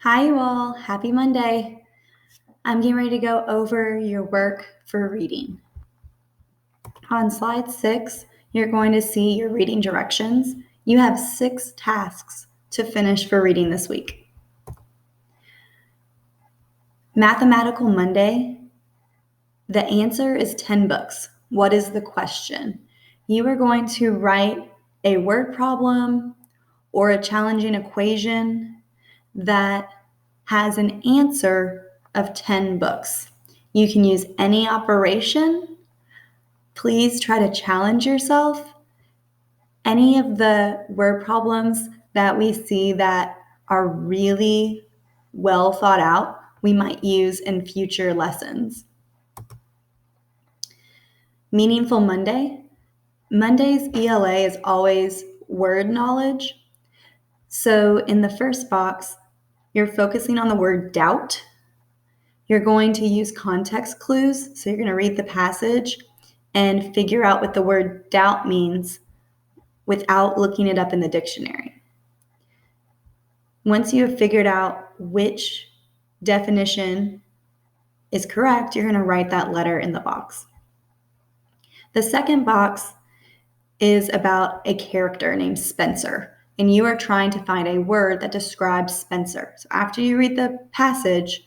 Hi, you all. Happy Monday. I'm getting ready to go over your work for reading. On slide 6, you're going to see your reading directions. You have 6 tasks to finish for reading this week. Mathematical Monday, the answer is 10 books. What is the question? You are going to write a word problem or a challenging equation that has an answer of 10 books. You can use any operation. Please try to challenge yourself. Any of the word problems that we see that are really well thought out, we might use in future lessons. Meaningful Monday. Monday's ELA is always word knowledge. So in the first box, you're focusing on the word doubt. You're going to use context clues. So you're going to read the passage and figure out what the word doubt means without looking it up in the dictionary. Once you have figured out which definition is correct, you're going to write that letter in the box. The second box is about a character named Spencer, and you are trying to find a word that describes Spencer. So after you read the passage,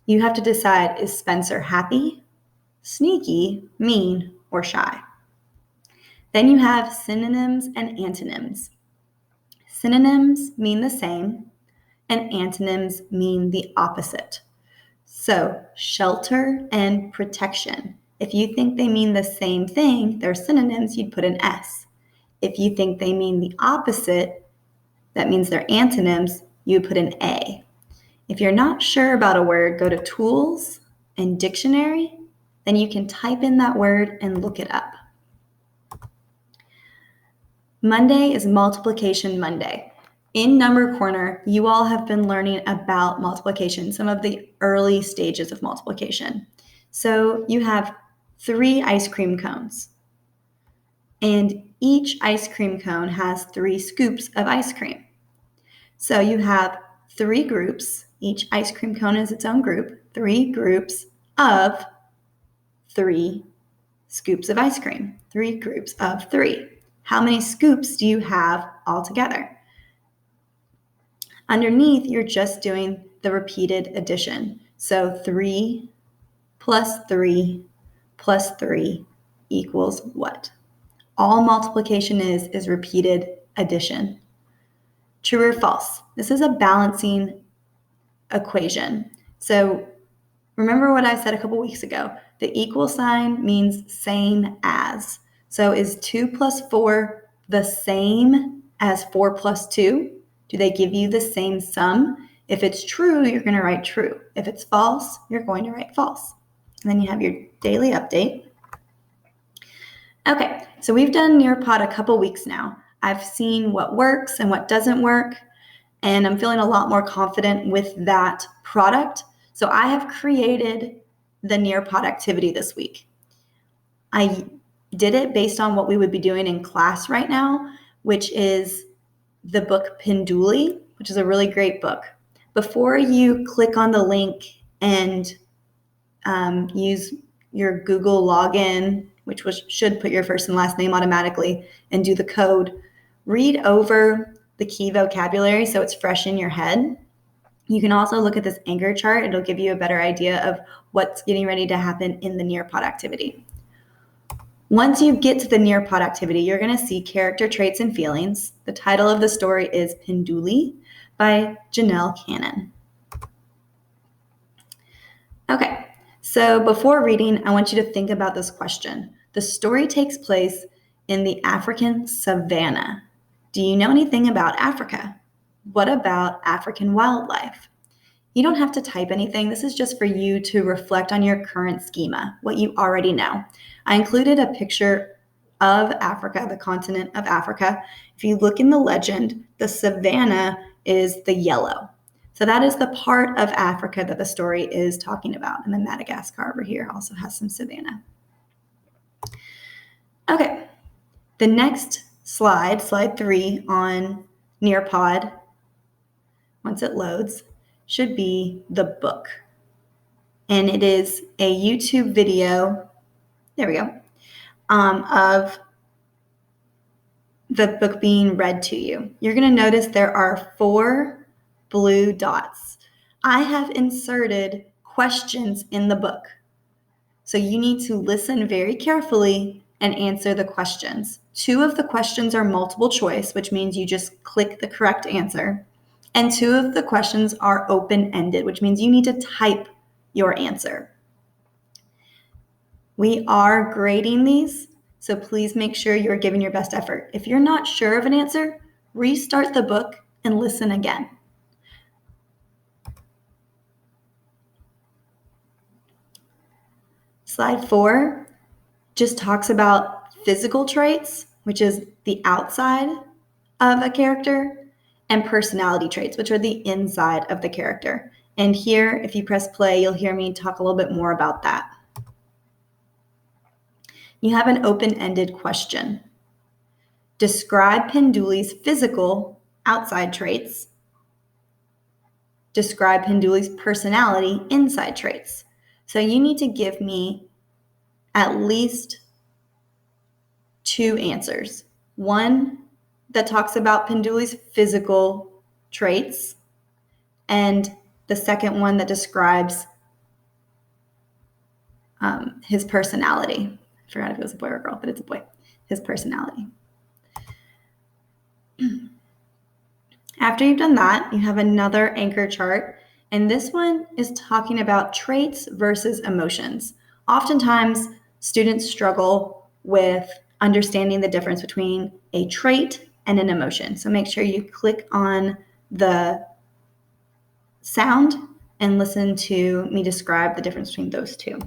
you have to decide, is Spencer happy, sneaky, mean, or shy? Then you have synonyms and antonyms. Synonyms mean the same, and antonyms mean the opposite. So, shelter and protection. If you think they mean the same thing, they're synonyms, you'd put an S. If you think they mean the opposite, that means they're antonyms, you would put an A. If you're not sure about a word, go to Tools and Dictionary, then you can type in that word and look it up. Monday is Multiplication Monday. In Number Corner, you all have been learning about multiplication, some of the early stages of multiplication. So you have 3 ice cream cones, and each ice cream cone has 3 scoops of ice cream. So you have 3 groups. Each ice cream cone is its own group, 3 groups of 3 scoops of ice cream, 3 groups of 3. How many scoops do you have altogether? Underneath, you're just doing the repeated addition. So 3 plus 3 plus 3 equals what? All multiplication is repeated addition. True or false? This is a balancing equation. So remember what I said a couple weeks ago. The equal sign means same as. So is 2 plus 4 the same as 4 plus 2? Do they give you the same sum? If it's true, you're going to write true. If it's false, you're going to write false. And then you have your daily update. Okay, so we've done Nearpod a couple weeks now. I've seen what works and what doesn't work, and I'm feeling a lot more confident with that product. So I have created the Nearpod activity this week. I did it based on what we would be doing in class right now, which is the book Penduli, which is a really great book. Before you click on the link and use your Google login, which should put your first and last name automatically, and do the code, read over the key vocabulary so it's fresh in your head. You can also look at this anchor chart. It'll give you a better idea of what's getting ready to happen in the Nearpod activity. Once you get to the Nearpod activity, you're going to see character traits and feelings. The title of the story is Penduli by Janelle Cannon. Okay, so before reading, I want you to think about this question. The story takes place in the African savannah. Do you know anything about Africa? What about African wildlife? You don't have to type anything. This is just for you to reflect on your current schema, what you already know. I included a picture of Africa, the continent of Africa. If you look in the legend, the savannah is the yellow. So that is the part of Africa that the story is talking about. And then Madagascar over here also has some savannah. Okay, the next slide, slide 3 on Nearpod. I once it loads, should be the book. And it is a YouTube video, there we go, of the book being read to you. You're going to notice there are 4 blue dots. I have inserted questions in the book. So you need to listen very carefully and answer the questions. 2 of the questions are multiple choice, which means you just click the correct answer. And 2 of the questions are open-ended, which means you need to type your answer. We are grading these, so please make sure you're giving your best effort. If you're not sure of an answer, restart the book and listen again. Slide 4 just talks about physical traits, which is the outside of a character, and personality traits, which are the inside of the character. And here, if you press play, you'll hear me talk a little bit more about that. You have an open-ended question. Describe Penduli's physical outside traits. Describe Penduli's personality inside traits. So you need to give me at least 2 answers. One that talks about Penduli's physical traits, and the second one that describes his personality. I forgot if it was a boy or a girl, but it's a boy. His personality. After you've done that, you have another anchor chart, and this one is talking about traits versus emotions. Oftentimes, students struggle with understanding the difference between a trait and an emotion. So make sure you click on the sound and listen to me describe the difference between those 2.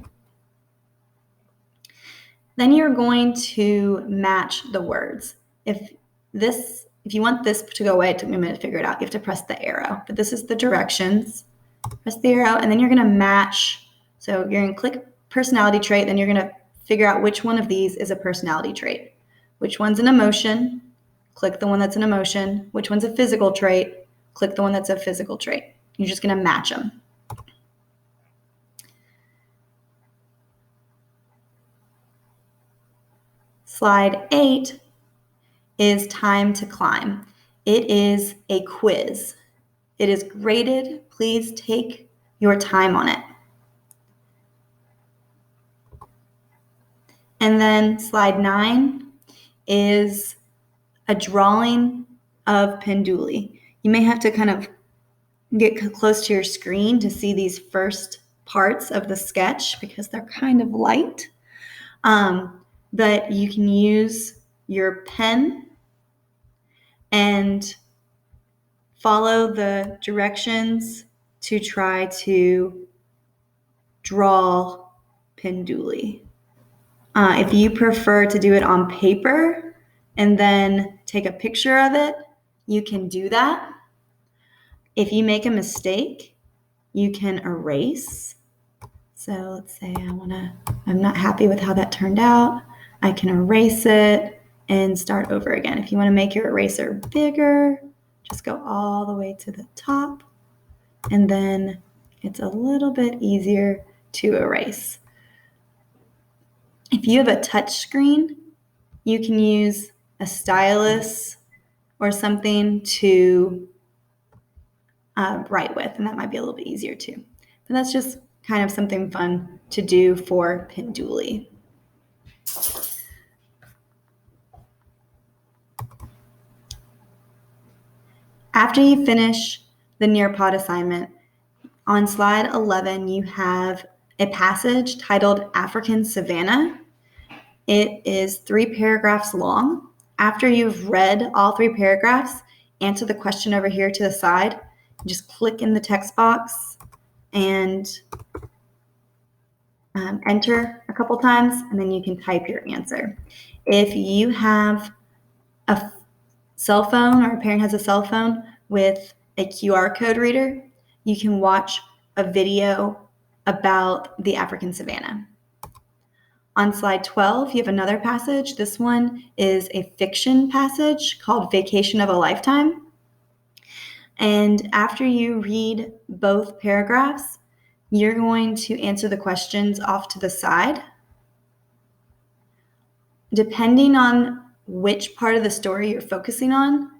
Then you're going to match the words. If you want this to go away, it took me a minute to figure it out. You have to press the arrow, but this is the directions. Press the arrow, and then you're going to match. So you're going to click personality trait, then you're going to figure out which one of these is a personality trait. Which one's an emotion? Click the one that's an emotion. Which one's a physical trait? Click the one that's a physical trait. You're just going to match them. Slide 8 is time to climb. It is a quiz. It is graded. Please take your time on it. And then slide 9 is a drawing of Penduli. You may have to kind of get close to your screen to see these first parts of the sketch because they're kind of light. But you can use your pen and follow the directions to try to draw Penduli. If you prefer to do it on paper and then take a picture of it, you can do that. If you make a mistake, you can erase. So let's say I'm not happy with how that turned out. I can erase it and start over again. If you want to make your eraser bigger, just go all the way to the top, and then it's a little bit easier to erase. If you have a touch screen, you can use a stylus or something to write with, and that might be a little bit easier too. But that's just kind of something fun to do for Penduli. After you finish the Nearpod assignment, on slide 11, you have a passage titled African Savannah. It is 3 paragraphs long. After you've read all 3 paragraphs, answer the question over here to the side. Just click in the text box and enter a couple times, and then you can type your answer. If you have a cell phone or a parent has a cell phone with a QR code reader, you can watch a video about the African Savannah. On slide 12, you have another passage. This one is a fiction passage called Vacation of a Lifetime. And after you read both paragraphs, you're going to answer the questions off to the side. Depending on which part of the story you're focusing on,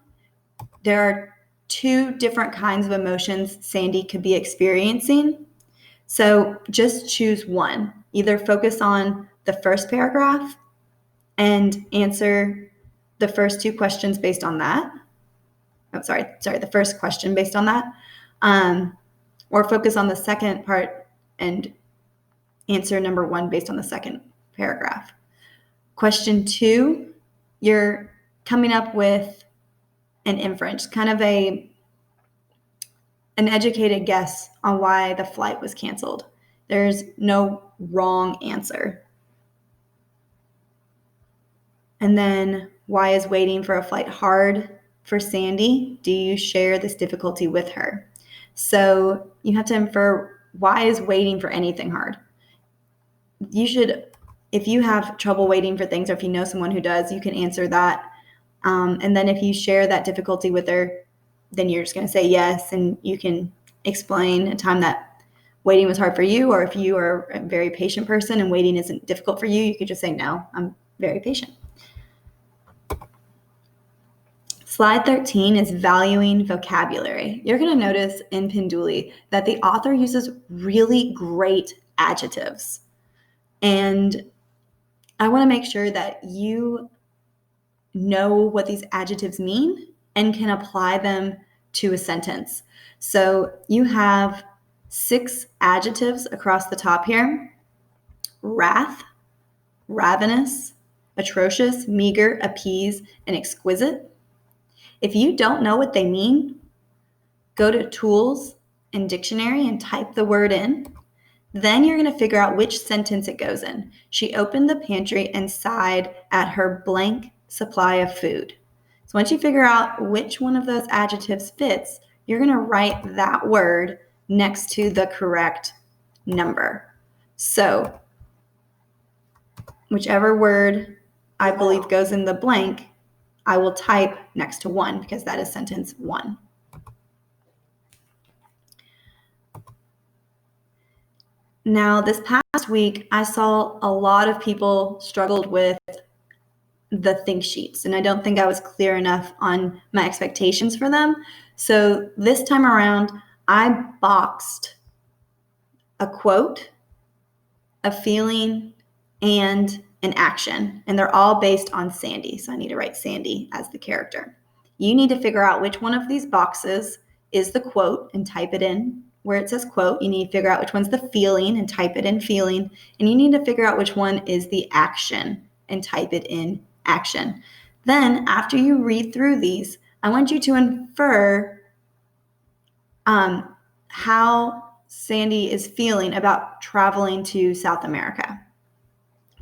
there are two different kinds of emotions Sandy could be experiencing. So just choose one. Either focus on the first paragraph and answer the first two questions based on that. The first question based on that. Or focus on the second part and answer number one based on the second paragraph. Question 2, you're coming up with an inference, kind of an educated guess on why the flight was canceled. There's no wrong answer. And then, why is waiting for a flight hard for Sandy? Do you share this difficulty with her? So you have to infer, why is waiting for anything hard? You should, if you have trouble waiting for things, or if you know someone who does, you can answer that. And then if you share that difficulty with her, then you're just going to say yes, and you can explain a time that waiting was hard for you, or if you are a very patient person and waiting isn't difficult for you, you could just say, no, I'm very patient. Slide 13 is valuing vocabulary. You're going to notice in Penduli that the author uses really great adjectives. And I want to make sure that you know what these adjectives mean and can apply them to a sentence. So you have 6 adjectives across the top here: wrath, ravenous, atrocious, meager, appease, and exquisite. If you don't know what they mean, go to Tools and Dictionary and type the word in. Then you're going to figure out which sentence it goes in. She opened the pantry and sighed at her blank supply of food. So once you figure out which one of those adjectives fits, you're going to write that word next to the correct number. So whichever word I believe goes in the blank, I will type next to 1 because that is sentence 1. Now, this past week, I saw a lot of people struggled with the think sheets, and I don't think I was clear enough on my expectations for them. So this time around, I boxed a quote, a feeling, and an action, and they're all based on Sandy. So I need to write Sandy as the character. You need to figure out which one of these boxes is the quote and type it in where it says quote. You need to figure out which one's the feeling and type it in feeling. And you need to figure out which one is the action and type it in action. Then after you read through these, I want you to infer how Sandy is feeling about traveling to South America.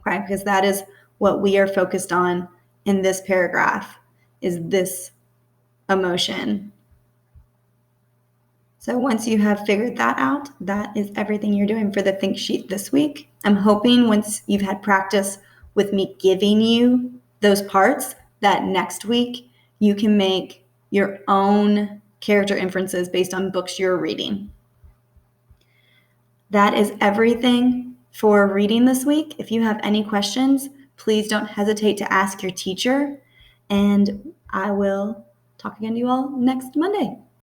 Okay, because that is what we are focused on in this paragraph, is this emotion. So once you have figured that out, that is everything you're doing for the think sheet this week. I'm hoping once you've had practice with me giving you those parts, that next week you can make your own character inferences based on books you're reading. That is everything for reading this week. If you have any questions, please don't hesitate to ask your teacher, and I will talk again to you all next Monday.